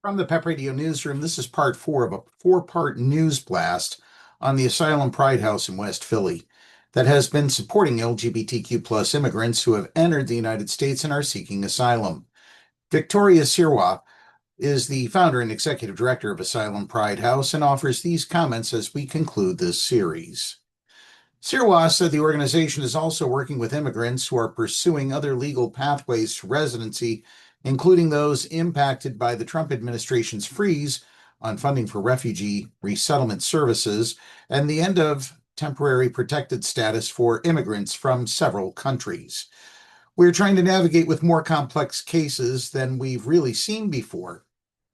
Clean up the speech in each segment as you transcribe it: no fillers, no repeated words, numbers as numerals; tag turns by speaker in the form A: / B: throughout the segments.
A: From the PEP Radio Newsroom, this is part 4 of a 4-part news blast on the Asylum Pride House in West Philly that has been supporting LGBTQ plus immigrants who have entered the United States and are seeking asylum. Victoria Sirois is the founder and executive director of Asylum Pride House and offers these comments as we conclude this series. Sirois said the organization is also working with immigrants who are pursuing other legal pathways to residency, including those impacted by the Trump administration's freeze on funding for refugee resettlement services and the end of temporary protected status for immigrants from several countries. We're trying to navigate with more complex cases than we've really seen before.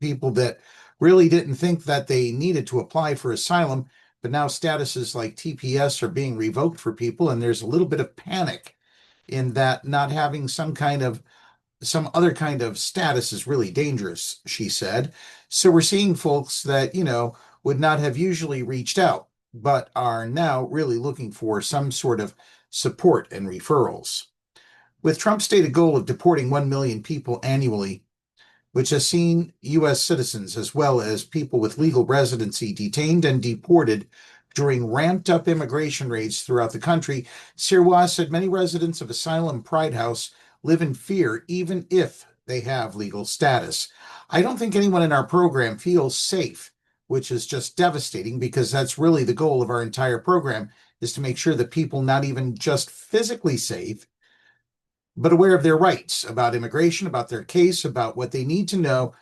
A: People that really didn't think that they needed to apply for asylum, but now statuses like TPS are being revoked for people, and there's a little bit of panic in that not having some other kind of status is really dangerous, she said. So we're seeing folks that, would not have usually reached out, but are now really looking for some sort of support and referrals. With Trump's stated goal of deporting 1 million people annually, which has seen U.S. citizens as well as people with legal residency detained and deported during ramped-up immigration raids throughout the country, Sirois said many residents of Asylum Pride House live in fear even if they have legal status. I don't think anyone in our program feels safe, which is just devastating because that's really the goal of our entire program, is to make sure that people not even just physically safe, but aware of their rights, about immigration, about their case, about what they need to know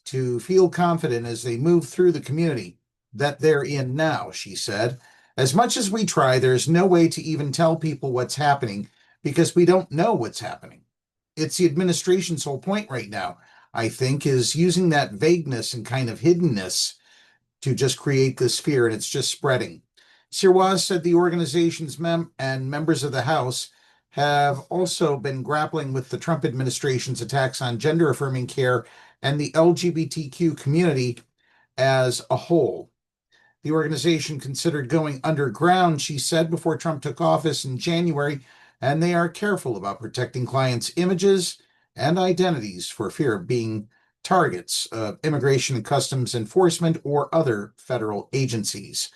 A: to feel confident as they move through the community that they're in now, she said. As much as we try, there's no way to even tell people what's happening because we don't know what's happening. It's the administration's whole point right now, I think, is using that vagueness and kind of hiddenness to just create this fear, and it's just spreading. Sirois said the organization's members of the House have also been grappling with the Trump administration's attacks on gender-affirming care and the LGBTQ community as a whole. The organization considered going underground, she said, before Trump took office in January, and they are careful about protecting clients' images and identities for fear of being targets of Immigration and Customs Enforcement or other federal agencies.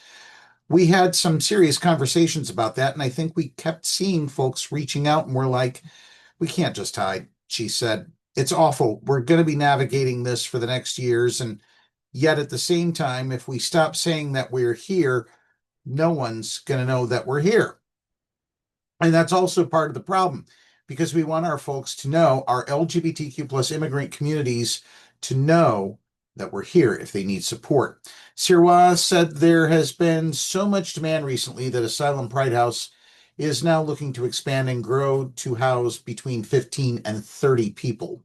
A: We had some serious conversations about that, and I think we kept seeing folks reaching out, and we're like, we can't just hide, she said. It's awful. We're going to be navigating this for the next years, and yet at the same time, if we stop saying that we're here, no one's going to know that we're here. And that's also part of the problem, because we want our folks to know, our LGBTQ plus immigrant communities to know that we're here if they need support. Sirois said there has been so much demand recently that Asylum Pride House is now looking to expand and grow to house between 15 and 30 people.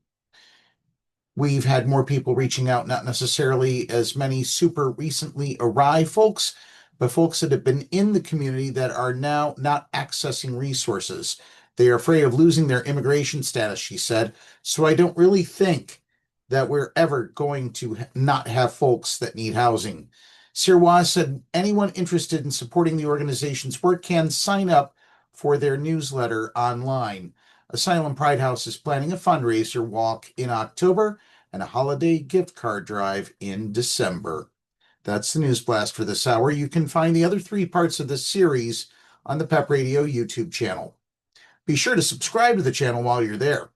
A: We've had more people reaching out, not necessarily as many super recently arrived folks, but folks that have been in the community that are now not accessing resources. They are afraid of losing their immigration status, she said. So I don't really think that we're ever going to not have folks that need housing. Sirois said anyone interested in supporting the organization's work can sign up for their newsletter online. Asylum Pride House is planning a fundraiser walk in October and a holiday gift card drive in December. That's the news blast for this hour. You can find the other 3 parts of this series on the PEP Radio YouTube channel. Be sure to subscribe to the channel while you're there.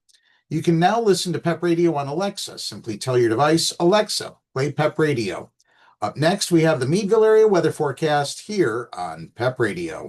A: You can now listen to PEP Radio on Alexa. Simply tell your device, Alexa, play PEP Radio. Up next, we have the Meadville area weather forecast here on PEP Radio.